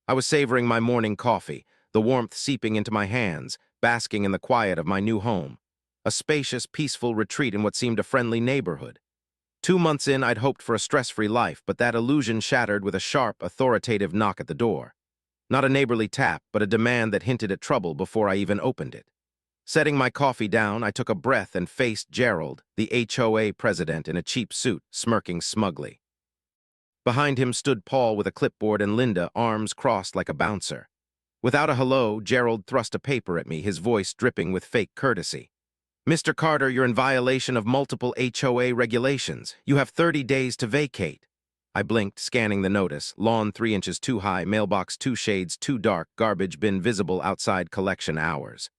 I was savoring my morning coffee, the warmth seeping into my hands, basking in the quiet of my new home. A spacious, peaceful retreat in what seemed a friendly neighborhood. 2 months in, I'd hoped for a stress-free life, but that illusion shattered with a sharp, authoritative knock at the door. Not a neighborly tap, but a demand that hinted at trouble before I even opened it. Setting my coffee down, I took a breath and faced Gerald, the HOA president in a cheap suit, smirking smugly. Behind him stood Paul with a clipboard and Linda, arms crossed like a bouncer. Without a hello, Gerald thrust a paper at me, his voice dripping with fake courtesy. "Mr. Carter, you're in violation of multiple HOA regulations. You have 30 days to vacate." I blinked, scanning the notice. Lawn 3 inches too high, mailbox 2 shades too dark, garbage bin visible outside collection hours.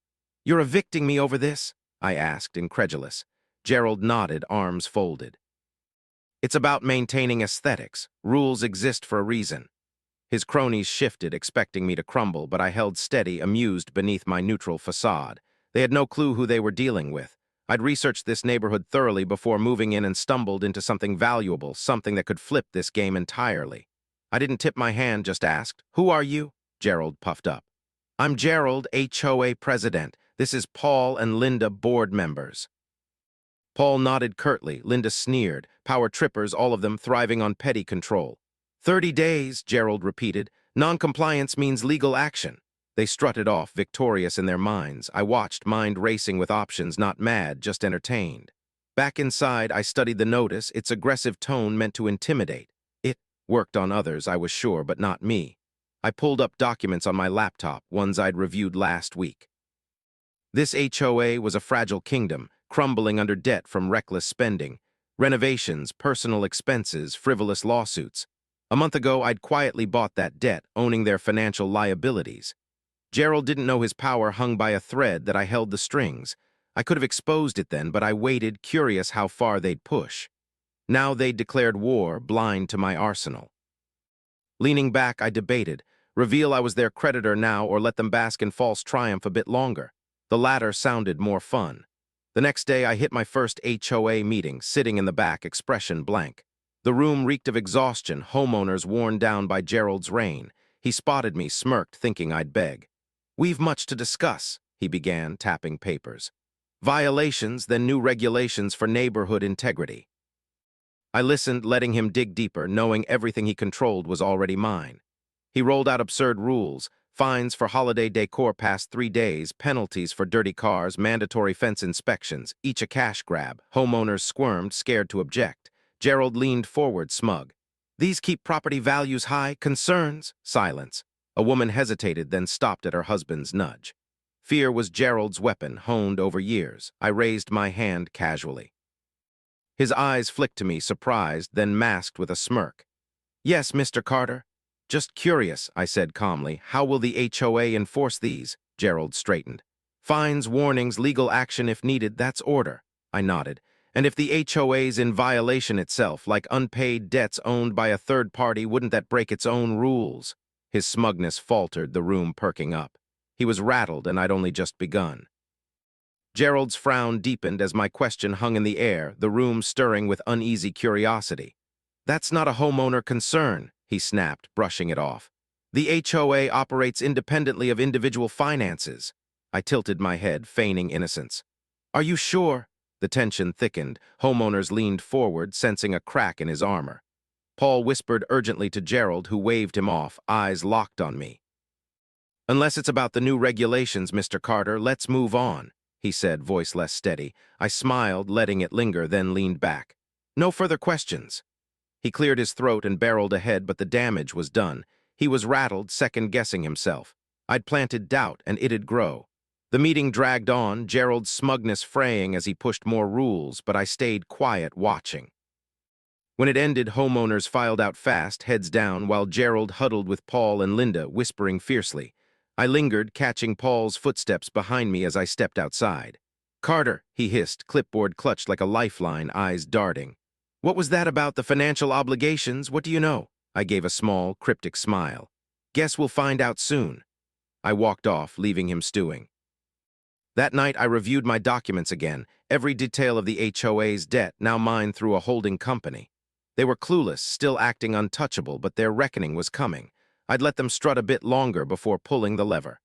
"You're evicting me over this?" I asked, incredulous. Gerald nodded, arms folded. "It's about maintaining aesthetics. Rules exist for a reason." His cronies shifted, expecting me to crumble, but I held steady, amused beneath my neutral facade. They had no clue who they were dealing with. I'd researched this neighborhood thoroughly before moving in and stumbled into something valuable, something that could flip this game entirely. I didn't tip my hand, just asked, "Who are you?" Gerald puffed up. "I'm Gerald, HOA president. This is Paul and Linda, board members." Paul nodded curtly. Linda sneered. Power trippers, all of them thriving on petty control. 30 days, Gerald repeated. "Non-compliance means legal action." They strutted off, victorious in their minds. I watched, mind racing with options, not mad, just entertained. Back inside, I studied the notice, its aggressive tone meant to intimidate. It worked on others, I was sure, but not me. I pulled up documents on my laptop, ones I'd reviewed last week. This HOA was a fragile kingdom, crumbling under debt from reckless spending. Renovations, personal expenses, frivolous lawsuits. A month ago, I'd quietly bought that debt, owning their financial liabilities. Gerald didn't know his power hung by a thread that I held the strings. I could have exposed it then, but I waited, curious how far they'd push. Now they'd declared war, blind to my arsenal. Leaning back, I debated. Reveal I was their creditor now or let them bask in false triumph a bit longer. The latter sounded more fun. The next day, I hit my first HOA meeting, sitting in the back, expression blank. The room reeked of exhaustion, homeowners worn down by Gerald's reign. He spotted me, smirked, thinking I'd beg. "We've much to discuss," he began, tapping papers. "Violations, then new regulations for neighborhood integrity." I listened, letting him dig deeper, knowing everything he controlled was already mine. He rolled out absurd rules: fines for holiday decor past 3 days, penalties for dirty cars, mandatory fence inspections, each a cash grab. Homeowners squirmed, scared to object. Gerald leaned forward, smug. "These keep property values high. Concerns?" Silence. A woman hesitated, then stopped at her husband's nudge. Fear was Gerald's weapon, honed over years. I raised my hand casually. His eyes flicked to me, surprised, then masked with a smirk. "Yes, Mr. Carter." "Just curious," I said calmly. "How will the HOA enforce these?" Gerald straightened. "Fines, warnings, legal action if needed, that's order." I nodded. "And if the HOA's in violation itself, like unpaid debts owned by a third party, wouldn't that break its own rules?" His smugness faltered, the room perking up. He was rattled, and I'd only just begun. Gerald's frown deepened as my question hung in the air, the room stirring with uneasy curiosity. "That's not a homeowner concern," he snapped, brushing it off. "The HOA operates independently of individual finances." I tilted my head, feigning innocence. "Are you sure?" The tension thickened. Homeowners leaned forward, sensing a crack in his armor. Paul whispered urgently to Gerald, who waved him off, eyes locked on me. "Unless it's about the new regulations, Mr. Carter, let's move on," he said, voice less steady. I smiled, letting it linger, then leaned back. "No further questions." He cleared his throat and barreled ahead, but the damage was done. He was rattled, second-guessing himself. I'd planted doubt, and it'd grow. The meeting dragged on, Gerald's smugness fraying as he pushed more rules, but I stayed quiet, watching. When it ended, homeowners filed out fast, heads down, while Gerald huddled with Paul and Linda, whispering fiercely. I lingered, catching Paul's footsteps behind me as I stepped outside. "Carter," he hissed, clipboard clutched like a lifeline, eyes darting. "What was that about the financial obligations? What do you know?" I gave a small, cryptic smile. "Guess we'll find out soon." I walked off, leaving him stewing. That night, I reviewed my documents again, every detail of the HOA's debt, now mine through a holding company. They were clueless, still acting untouchable, but their reckoning was coming. I'd let them strut a bit longer before pulling the lever.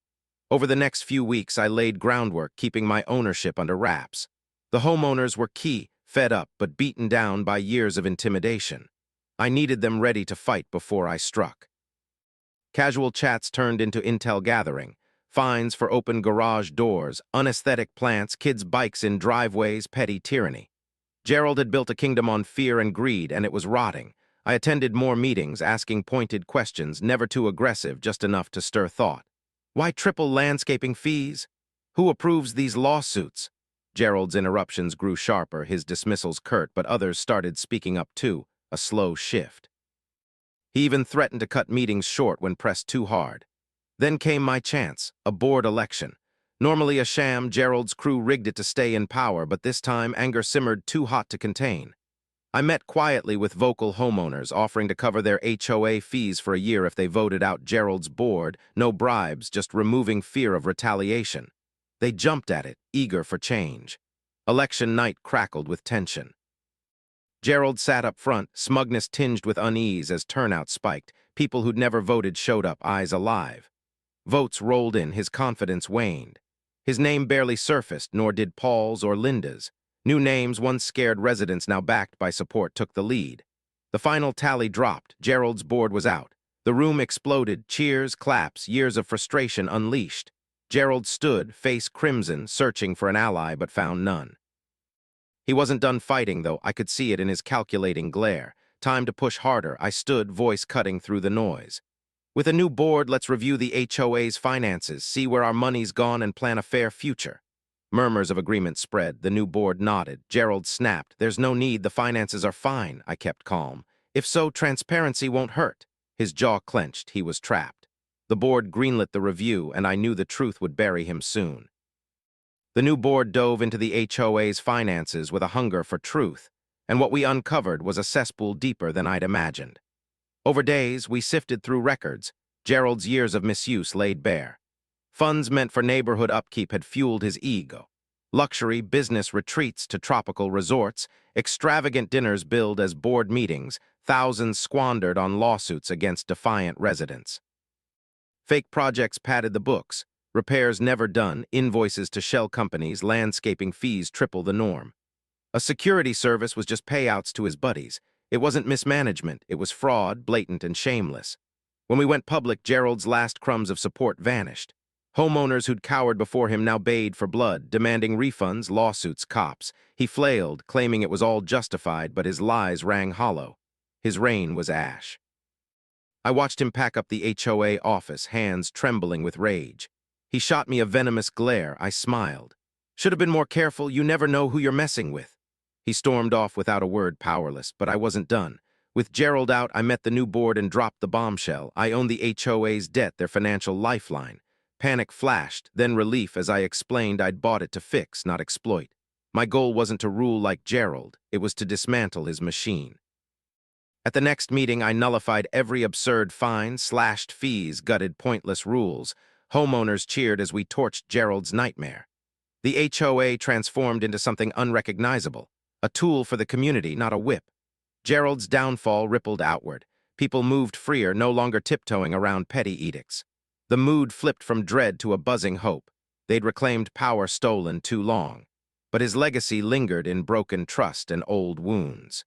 Over the next few weeks, I laid groundwork, keeping my ownership under wraps. The homeowners were key, fed up but beaten down by years of intimidation. I needed them ready to fight before I struck. Casual chats turned into intel gathering. Fines for open garage doors, unaesthetic plants, kids' bikes in driveways, petty tyranny. Gerald had built a kingdom on fear and greed, and it was rotting. I attended more meetings, asking pointed questions, never too aggressive, just enough to stir thought. Why triple landscaping fees? Who approves these lawsuits? Gerald's interruptions grew sharper, his dismissals curt, but others started speaking up too, a slow shift. He even threatened to cut meetings short when pressed too hard. Then came my chance, a board election. Normally a sham, Gerald's crew rigged it to stay in power, but this time anger simmered too hot to contain. I met quietly with vocal homeowners, offering to cover their HOA fees for a year if they voted out Gerald's board, no bribes, just removing fear of retaliation. They jumped at it, eager for change. Election night crackled with tension. Gerald sat up front, smugness tinged with unease as turnout spiked. People who'd never voted showed up, eyes alive. Votes rolled in, his confidence waned. His name barely surfaced, nor did Paul's or Linda's. New names, once scared residents now backed by support, took the lead. The final tally dropped. Gerald's board was out. The room exploded, cheers, claps, years of frustration unleashed. Gerald stood, face crimson, searching for an ally but found none. He wasn't done fighting, though. I could see it in his calculating glare. Time to push harder. I stood, voice cutting through the noise. With a new board, let's review the HOA's finances, see where our money's gone, and plan a fair future. Murmurs of agreement spread. The new board nodded. Gerald snapped. There's no need. The finances are fine. I kept calm. If so, transparency won't hurt. His jaw clenched. He was trapped. The board greenlit the review, and I knew the truth would bury him soon. The new board dove into the HOA's finances with a hunger for truth, and what we uncovered was a cesspool deeper than I'd imagined. Over days, we sifted through records. Gerald's years of misuse laid bare. Funds meant for neighborhood upkeep had fueled his ego. Luxury business retreats to tropical resorts, extravagant dinners billed as board meetings, thousands squandered on lawsuits against defiant residents. Fake projects padded the books, repairs never done, invoices to shell companies, landscaping fees triple the norm. A security service was just payouts to his buddies. It wasn't mismanagement, it was fraud, blatant and shameless. When we went public, Gerald's last crumbs of support vanished. Homeowners who'd cowered before him now bayed for blood, demanding refunds, lawsuits, cops. He flailed, claiming it was all justified, but his lies rang hollow. His reign was ash. I watched him pack up the HOA office, hands trembling with rage. He shot me a venomous glare. I smiled. Should have been more careful. You never know who you're messing with. He stormed off without a word, powerless, but I wasn't done. With Gerald out, I met the new board and dropped the bombshell. I owned the HOA's debt, their financial lifeline. Panic flashed, then relief as I explained I'd bought it to fix, not exploit. My goal wasn't to rule like Gerald. It was to dismantle his machine. At the next meeting, I nullified every absurd fine, slashed fees, gutted pointless rules. Homeowners cheered as we torched Gerald's nightmare. The HOA transformed into something unrecognizable, a tool for the community, not a whip. Gerald's downfall rippled outward. People moved freer, no longer tiptoeing around petty edicts. The mood flipped from dread to a buzzing hope. They'd reclaimed power stolen too long. But his legacy lingered in broken trust and old wounds.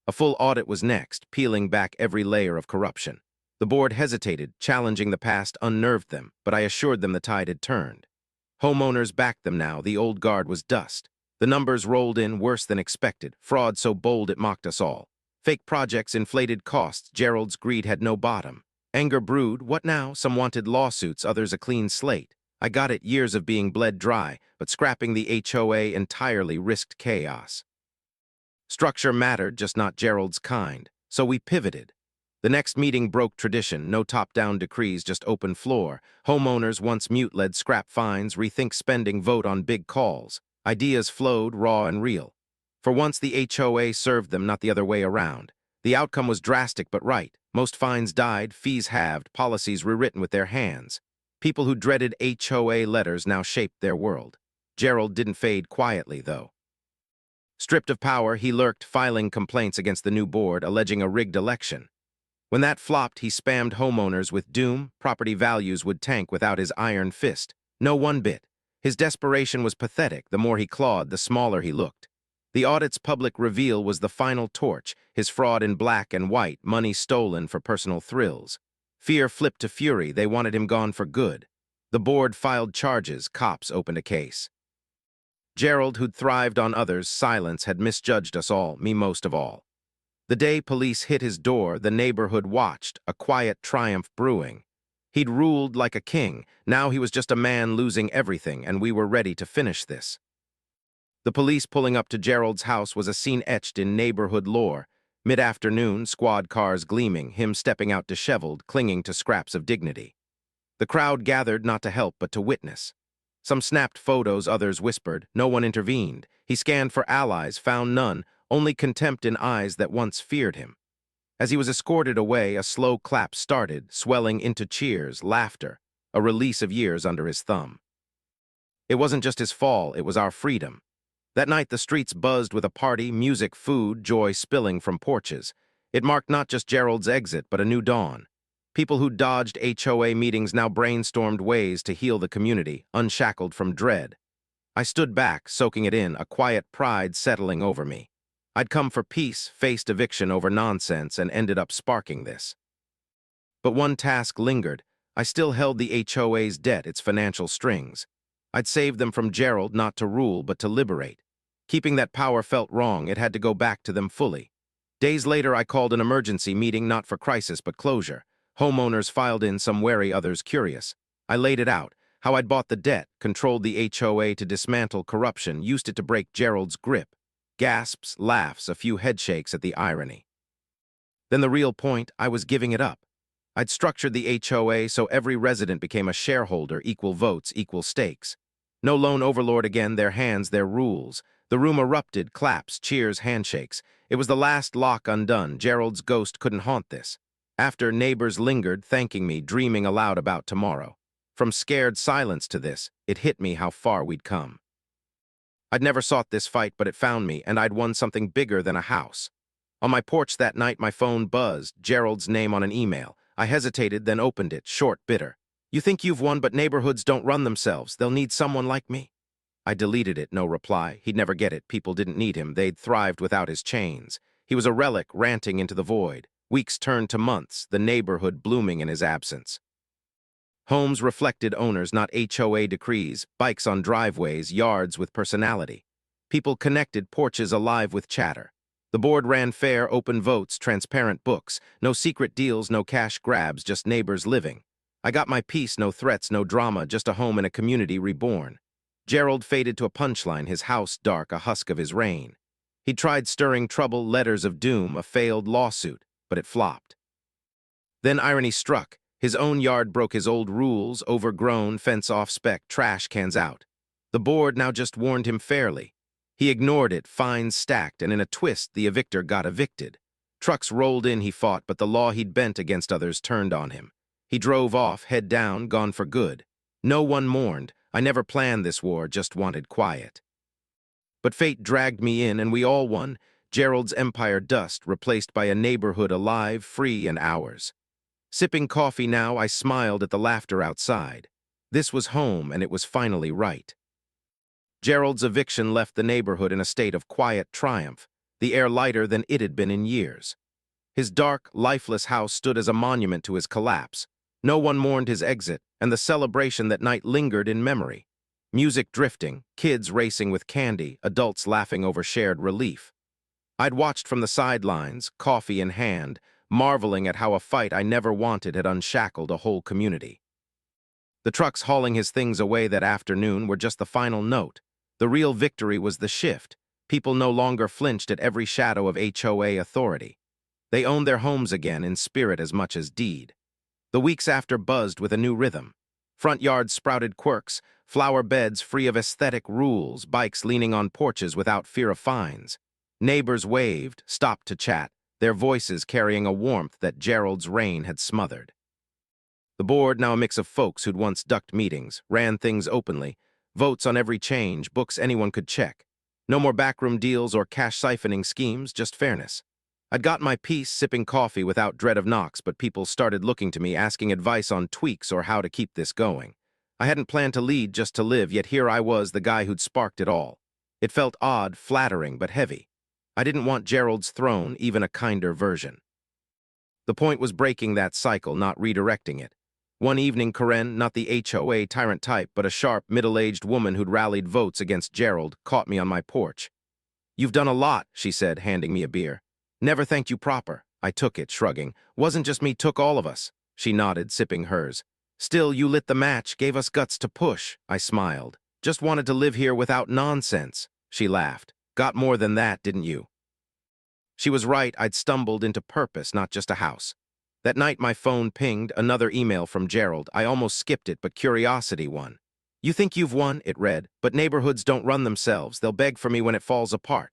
A full audit was next, peeling back every layer of corruption. The board hesitated, challenging the past unnerved them, but I assured them the tide had turned. Homeowners backed them now. The old guard was dust. The numbers rolled in worse than expected, fraud so bold it mocked us all. Fake projects, inflated costs, Gerald's greed had no bottom. Anger brewed. What now? Some wanted lawsuits, others a clean slate. I got it, years of being bled dry, but scrapping the HOA entirely risked chaos. Structure mattered, just not Gerald's kind, so we pivoted. The next meeting broke tradition, no top-down decrees, just open floor. Homeowners, once mute, led scrap fines, rethink spending, vote on big calls. Ideas flowed, raw and real. For once, the HOA served them, not the other way around. The outcome was drastic but right. Most fines died, fees halved, policies rewritten with their hands. People who dreaded HOA letters now shaped their world. Gerald didn't fade quietly, though. Stripped of power, he lurked, filing complaints against the new board, alleging a rigged election. When that flopped, he spammed homeowners with doom. Property values would tank without his iron fist. No one bit. His desperation was pathetic. The more he clawed, the smaller he looked. The audit's public reveal was the final torch, his fraud in black and white, money stolen for personal thrills. Fear flipped to fury. They wanted him gone for good. The board filed charges. Cops opened a case. Gerald, who'd thrived on others' silence, had misjudged us all, me most of all. The day police hit his door, the neighborhood watched, a quiet triumph brewing. He'd ruled like a king. Now he was just a man losing everything, and we were ready to finish this. The police pulling up to Gerald's house was a scene etched in neighborhood lore. Mid-afternoon, squad cars gleaming, him stepping out disheveled, clinging to scraps of dignity. The crowd gathered not to help but to witness. Some snapped photos, others whispered. No one intervened. He scanned for allies, found none, only contempt in eyes that once feared him. As he was escorted away, a slow clap started, swelling into cheers, laughter, a release of years under his thumb. It wasn't just his fall, it was our freedom. That night the streets buzzed with a party, music, food, joy spilling from porches. It marked not just Gerald's exit, but a new dawn. People who dodged HOA meetings now brainstormed ways to heal the community, unshackled from dread. I stood back, soaking it in, a quiet pride settling over me. I'd come for peace, faced eviction over nonsense, and ended up sparking this. But one task lingered. I still held the HOA's debt, its financial strings. I'd saved them from Gerald not to rule, but to liberate. Keeping that power felt wrong. It had to go back to them fully. Days later, I called an emergency meeting, not for crisis, but closure. Homeowners filed in, some wary, others curious. I laid it out, how I'd bought the debt, controlled the HOA to dismantle corruption, used it to break Gerald's grip. Gasps, laughs, a few headshakes at the irony. Then the real point, I was giving it up. I'd structured the HOA so every resident became a shareholder, equal votes, equal stakes. No lone overlord again, their hands, their rules. The room erupted, claps, cheers, handshakes. It was the last lock undone. Gerald's ghost couldn't haunt this. After, neighbors lingered, thanking me, dreaming aloud about tomorrow. From scared silence to this, it hit me how far we'd come. I'd never sought this fight, but it found me, and I'd won something bigger than a house. On my porch that night, my phone buzzed, Gerald's name on an email. I hesitated, then opened it, short, bitter. You think you've won, but neighborhoods don't run themselves. They'll need someone like me. I deleted it, no reply. He'd never get it. People didn't need him. They'd thrived without his chains. He was a relic ranting into the void. Weeks turned to months, the neighborhood blooming in his absence. Homes reflected owners, not HOA decrees, bikes on driveways, yards with personality. People connected, porches alive with chatter. The board ran fair, open votes, transparent books, no secret deals, no cash grabs, just neighbors living. I got my peace, no threats, no drama, just a home in a community reborn. Gerald faded to a punchline, his house dark, a husk of his reign. He'd tried stirring trouble, letters of doom, a failed lawsuit, but it flopped. Then irony struck. His own yard broke his old rules, overgrown, fence off spec, trash cans out. The board now just warned him fairly. He ignored it, fines stacked, and in a twist, the evictor got evicted. Trucks rolled in, he fought, but the law he'd bent against others turned on him. He drove off, head down, gone for good. No one mourned. I never planned this war, just wanted quiet. But fate dragged me in, and we all won. Gerald's empire dust, replaced by a neighborhood alive, free, and ours. Sipping coffee now, I smiled at the laughter outside. This was home, and it was finally right. Gerald's eviction left the neighborhood in a state of quiet triumph, the air lighter than it had been in years. His dark, lifeless house stood as a monument to his collapse. No one mourned his exit, and the celebration that night lingered in memory. Music drifting, kids racing with candy, adults laughing over shared relief. I'd watched from the sidelines, coffee in hand, marveling at how a fight I never wanted had unshackled a whole community. The trucks hauling his things away that afternoon were just the final note. The real victory was the shift. People no longer flinched at every shadow of HOA authority. They owned their homes again in spirit as much as deed. The weeks after buzzed with a new rhythm. Front yards sprouted quirks, flower beds free of aesthetic rules, bikes leaning on porches without fear of fines. Neighbors waved, stopped to chat, their voices carrying a warmth that Gerald's reign had smothered. The board, now a mix of folks who'd once ducked meetings, ran things openly, votes on every change, books anyone could check. No more backroom deals or cash siphoning schemes, just fairness. I'd got my peace sipping coffee without dread of knocks, but people started looking to me asking advice on tweaks or how to keep this going. I hadn't planned to lead just to live, yet here I was, the guy who'd sparked it all. It felt odd, flattering, but heavy. I didn't want Gerald's throne, even a kinder version. The point was breaking that cycle, not redirecting it. One evening, Karen, not the HOA tyrant type, but a sharp, middle-aged woman who'd rallied votes against Gerald, caught me on my porch. "You've done a lot," she said, handing me a beer. "Never thanked you proper." I took it, shrugging. "Wasn't just me, took all of us." She nodded, sipping hers. "Still, you lit the match, gave us guts to push." I smiled. "Just wanted to live here without nonsense." She laughed. "Got more than that, didn't you?" She was right. I'd stumbled into purpose, not just a house. That night my phone pinged, another email from Gerald. I almost skipped it, but curiosity won. "You think you've won," it read, "but neighborhoods don't run themselves. They'll beg for me when it falls apart."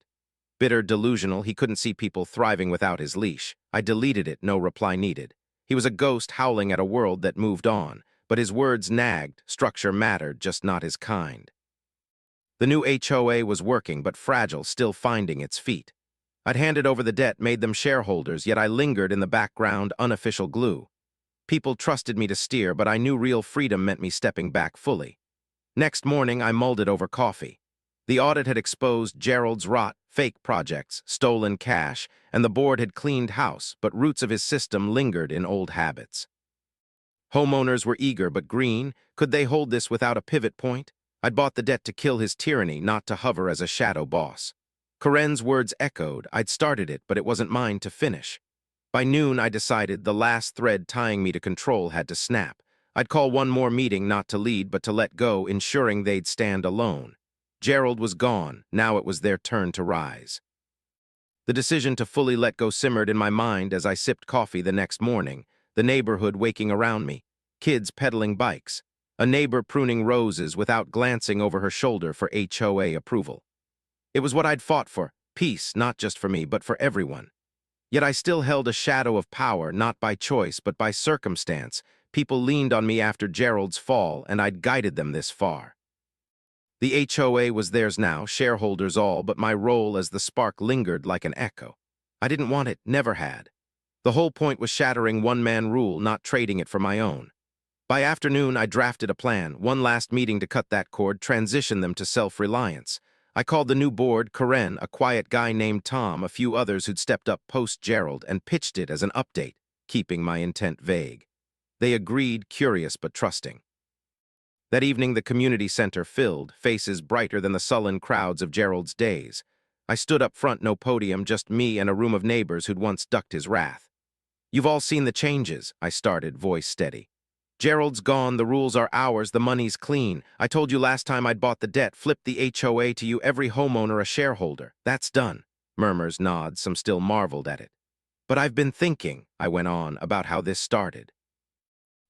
Bitter, delusional, he couldn't see people thriving without his leash. I deleted it, no reply needed. He was a ghost howling at a world that moved on, but his words nagged. Structure mattered, just not his kind. The new HOA was working, but fragile, still finding its feet. I'd handed over the debt, made them shareholders, yet I lingered in the background, unofficial glue. People trusted me to steer, but I knew real freedom meant me stepping back fully. Next morning, I mulled it over coffee. The audit had exposed Gerald's rot, fake projects, stolen cash, and the board had cleaned house, but roots of his system lingered in old habits. Homeowners were eager but green. Could they hold this without a pivot point? I'd bought the debt to kill his tyranny, not to hover as a shadow boss. Karen's words echoed. I'd started it, but it wasn't mine to finish. By noon, I decided the last thread tying me to control had to snap. I'd call one more meeting, not to lead, but to let go, ensuring they'd stand alone. Gerald was gone. Now it was their turn to rise. The decision to fully let go simmered in my mind as I sipped coffee the next morning, the neighborhood waking around me, kids pedaling bikes, a neighbor pruning roses without glancing over her shoulder for HOA approval. It was what I'd fought for, peace, not just for me, but for everyone. Yet I still held a shadow of power, not by choice, but by circumstance. People leaned on me after Gerald's fall, and I'd guided them this far. The HOA was theirs now, shareholders all, but my role as the spark lingered like an echo. I didn't want it, never had. The whole point was shattering one-man rule, not trading it for my own. By afternoon, I drafted a plan, one last meeting to cut that cord, transition them to self-reliance. I called the new board Karen, a quiet guy named Tom, a few others who'd stepped up post-Gerald, and pitched it as an update, keeping my intent vague. They agreed, curious but trusting. That evening, the community center filled, faces brighter than the sullen crowds of Gerald's days. I stood up front, no podium, just me and a room of neighbors who'd once ducked his wrath. "You've all seen the changes," I started, voice steady. "Gerald's gone, the rules are ours, the money's clean. I told you last time I'd bought the debt, flipped the HOA to you, every homeowner a shareholder. That's done." Murmurs, nods, some still marveled at it. "But I've been thinking," I went on, "about how this started.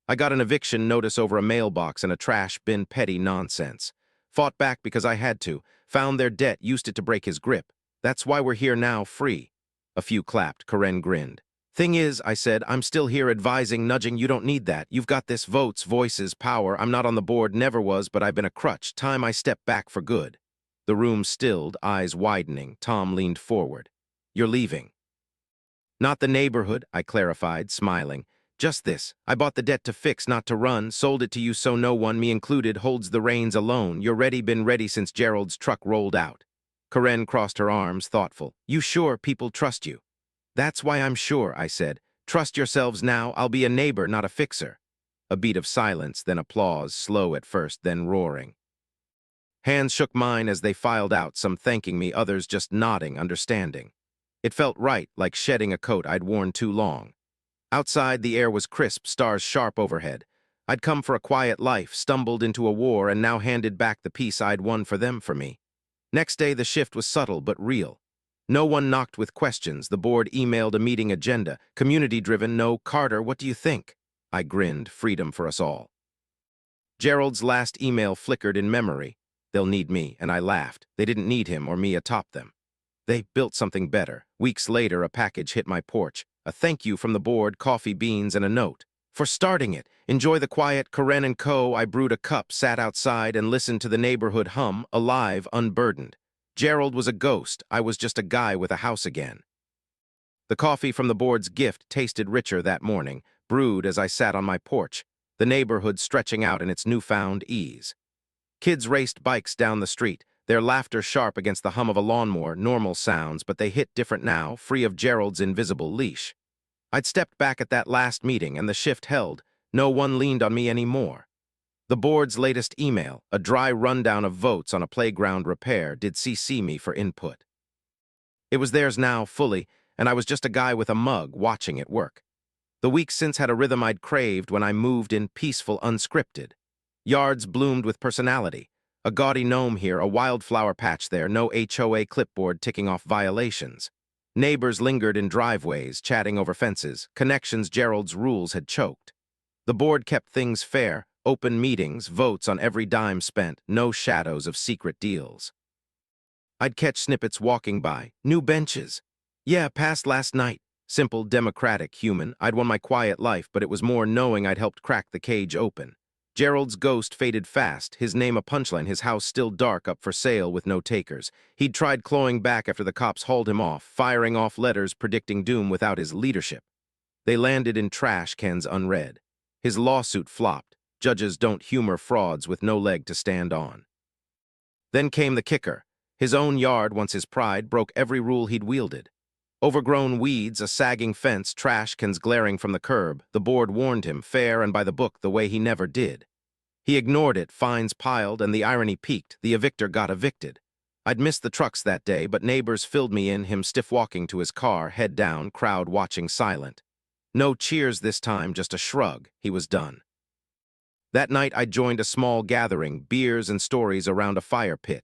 I got an eviction notice over a mailbox and a trash bin, petty nonsense. Fought back because I had to, found their debt, used it to break his grip. That's why we're here now, free." A few clapped, Karen grinned. "Thing is," I said, "I'm still here advising, nudging, you don't need that. You've got this, votes, voices, power. I'm not on the board, never was, but I've been a crutch. Time I step back for good." The room stilled, eyes widening. Tom leaned forward. "You're leaving." "Not the neighborhood," I clarified, smiling. "Just this. I bought the debt to fix, not to run, sold it to you so no one, me included, holds the reins alone. You're ready, been ready since Gerald's truck rolled out." Karen crossed her arms, thoughtful. "You sure people trust you?" "That's why I'm sure," I said. "Trust yourselves now. I'll be a neighbor, not a fixer." A beat of silence, then applause, slow at first, then roaring. Hands shook mine as they filed out, some thanking me, others just nodding, understanding. It felt right, like shedding a coat I'd worn too long. Outside, the air was crisp, stars sharp overhead. I'd come for a quiet life, stumbled into a war, and now handed back the peace I'd won for them, for me. Next day, the shift was subtle but real. No one knocked with questions. The board emailed a meeting agenda. Community-driven, no, "Carter, what do you think?" I grinned, freedom for us all. Gerald's last email flickered in memory. "They'll need me," and I laughed. They didn't need him or me atop them. They built something better. Weeks later, a package hit my porch. A thank you from the board, coffee beans, and a note. "For starting it. Enjoy the quiet, Karen and Co." I brewed a cup, sat outside, and listened to the neighborhood hum, alive, unburdened. Gerald was a ghost. I was just a guy with a house again. The coffee from the board's gift tasted richer that morning, brewed as I sat on my porch, the neighborhood stretching out in its newfound ease. Kids raced bikes down the street, their laughter sharp against the hum of a lawnmower, normal sounds, but they hit different now, free of Gerald's invisible leash. I'd stepped back at that last meeting, and the shift held. No one leaned on me anymore. The board's latest email, a dry rundown of votes on a playground repair, did CC me for input. It was theirs now, fully, and I was just a guy with a mug watching it work. The week since had a rhythm I'd craved when I moved in, peaceful, unscripted. Yards bloomed with personality. A gaudy gnome here, a wildflower patch there, no HOA clipboard ticking off violations. Neighbors lingered in driveways, chatting over fences, connections Gerald's rules had choked. The board kept things fair, open meetings, votes on every dime spent, no shadows of secret deals. I'd catch snippets walking by, new benches. Yeah, passed last night. Simple, democratic, human. I'd won my quiet life, but it was more knowing I'd helped crack the cage open. Gerald's ghost faded fast, his name a punchline, his house still dark, up for sale with no takers. He'd tried clawing back after the cops hauled him off, firing off letters predicting doom without his leadership. They landed in trash cans unread. His lawsuit flopped. Judges don't humor frauds with no leg to stand on. Then came the kicker. His own yard, once his pride, broke every rule he'd wielded. Overgrown weeds, a sagging fence, trash cans glaring from the curb. The board warned him, fair and by the book, the way he never did. He ignored it, fines piled, and the irony peaked. The evictor got evicted. I'd missed the trucks that day, but neighbors filled me in, him stiff-walking to his car, head down, crowd watching silent. No cheers this time, just a shrug. He was done. That night I joined a small gathering, beers and stories around a fire pit.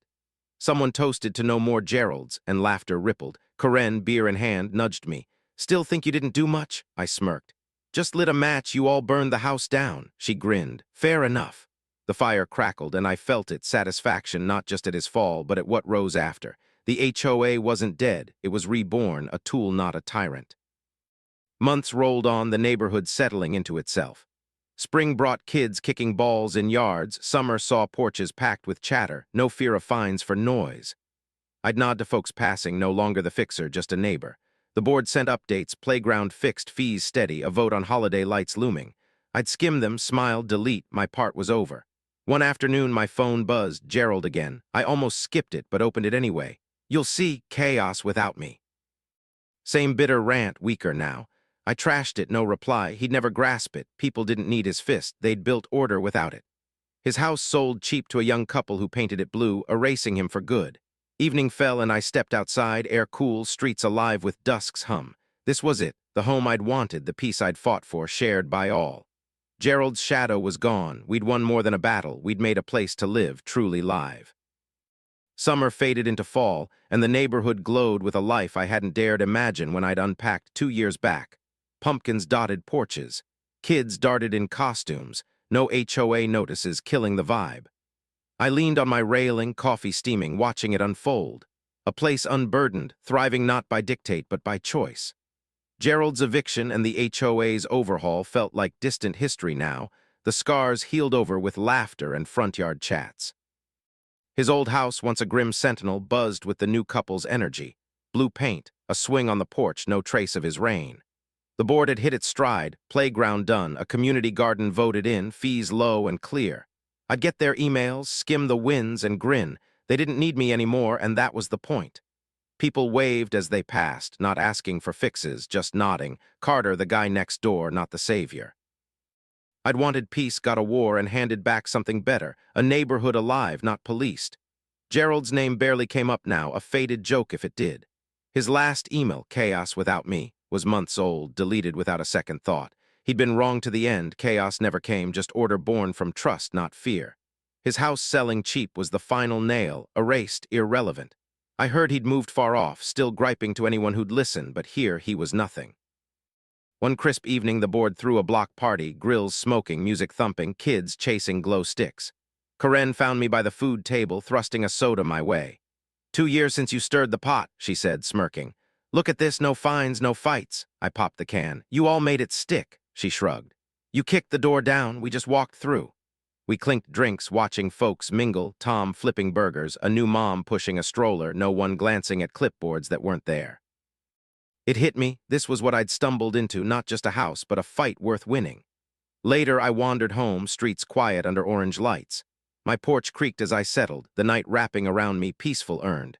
Someone toasted to no more Geralds, and laughter rippled. Karen, beer in hand, nudged me. "Still think you didn't do much?" I smirked. "Just lit a match, you all burned the house down." She grinned. "Fair enough." The fire crackled, and I felt its satisfaction not just at his fall, but at what rose after. The HOA wasn't dead, it was reborn, a tool, not a tyrant. Months rolled on, the neighborhood settling into itself. Spring brought kids kicking balls in yards, summer saw porches packed with chatter, no fear of fines for noise. I'd nod to folks passing, no longer the fixer, just a neighbor. The board sent updates, playground fixed, fees steady, a vote on holiday lights looming. I'd skim them, smile, delete, my part was over. One afternoon my phone buzzed, Gerald again. I almost skipped it, but opened it anyway. "You'll see, chaos without me." Same bitter rant, weaker now. I trashed it, no reply. He'd never grasp it. People didn't need his fist. They'd built order without it. His house sold cheap to a young couple who painted it blue, erasing him for good. Evening fell and I stepped outside, air cool, streets alive with dusk's hum. This was it, the home I'd wanted, the peace I'd fought for, shared by all. Gerald's shadow was gone. We'd won more than a battle. We'd made a place to live, truly live. Summer faded into fall, and the neighborhood glowed with a life I hadn't dared imagine when I'd unpacked 2 years back. Pumpkins dotted porches. Kids darted in costumes. No HOA notices, killing the vibe. I leaned on my railing, coffee steaming, watching it unfold. A place unburdened, thriving not by dictate but by choice. Gerald's eviction and the HOA's overhaul felt like distant history now, the scars healed over with laughter and front yard chats. His old house, once a grim sentinel, buzzed with the new couple's energy. Blue paint, a swing on the porch, no trace of his reign. The board had hit its stride, playground done, a community garden voted in, fees low and clear. I'd get their emails, skim the wins, and grin. They didn't need me anymore, and that was the point. People waved as they passed, not asking for fixes, just nodding. Carter, the guy next door, not the savior. I'd wanted peace, got a war, and handed back something better, a neighborhood alive, not policed. Gerald's name barely came up now, a faded joke if it did. His last email, "Chaos without me," was months old, deleted without a second thought. He'd been wrong to the end, chaos never came, just order born from trust, not fear. His house selling cheap was the final nail, erased, irrelevant. I heard he'd moved far off, still griping to anyone who'd listen, but here he was nothing. One crisp evening the board threw a block party, grills smoking, music thumping, kids chasing glow sticks. Karen found me by the food table, thrusting a soda my way. "2 years since you stirred the pot," she said, smirking. "Look at this, no fines, no fights." I popped the can. "You all made it stick," she shrugged. "You kicked the door down, we just walked through." We clinked drinks, watching folks mingle, Tom flipping burgers, a new mom pushing a stroller, no one glancing at clipboards that weren't there. It hit me, this was what I'd stumbled into, not just a house, but a fight worth winning. Later, I wandered home, streets quiet under orange lights. My porch creaked as I settled, the night wrapping around me, peaceful earned.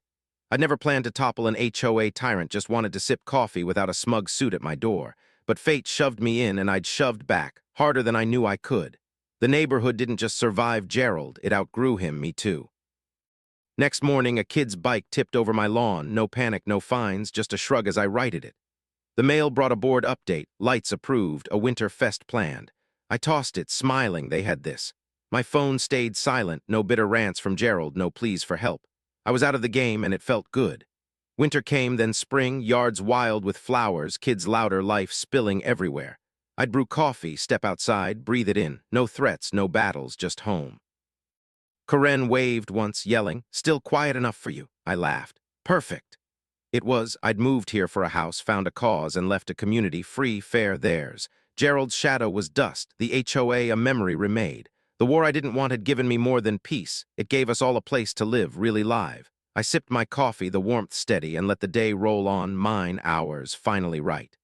I'd never planned to topple an HOA tyrant, just wanted to sip coffee without a smug suit at my door. But fate shoved me in and I'd shoved back, harder than I knew I could. The neighborhood didn't just survive Gerald, it outgrew him, me too. Next morning, a kid's bike tipped over my lawn, no panic, no fines, just a shrug as I righted it. The mail brought a board update, lights approved, a winter fest planned. I tossed it, smiling, they had this. My phone stayed silent, no bitter rants from Gerald, no pleas for help. I was out of the game and it felt good. Winter came, then spring, yards wild with flowers, kids louder, life spilling everywhere. I'd brew coffee, step outside, breathe it in. No threats, no battles, just home. Karen waved once, yelling, "Still quiet enough for you." I laughed. Perfect. It was, I'd moved here for a house, found a cause, and left a community free, fair, theirs. Gerald's shadow was dust, the HOA a memory remade. The war I didn't want had given me more than peace. It gave us all a place to live, really live. I sipped my coffee, the warmth steady, and let the day roll on, mine, ours, finally right.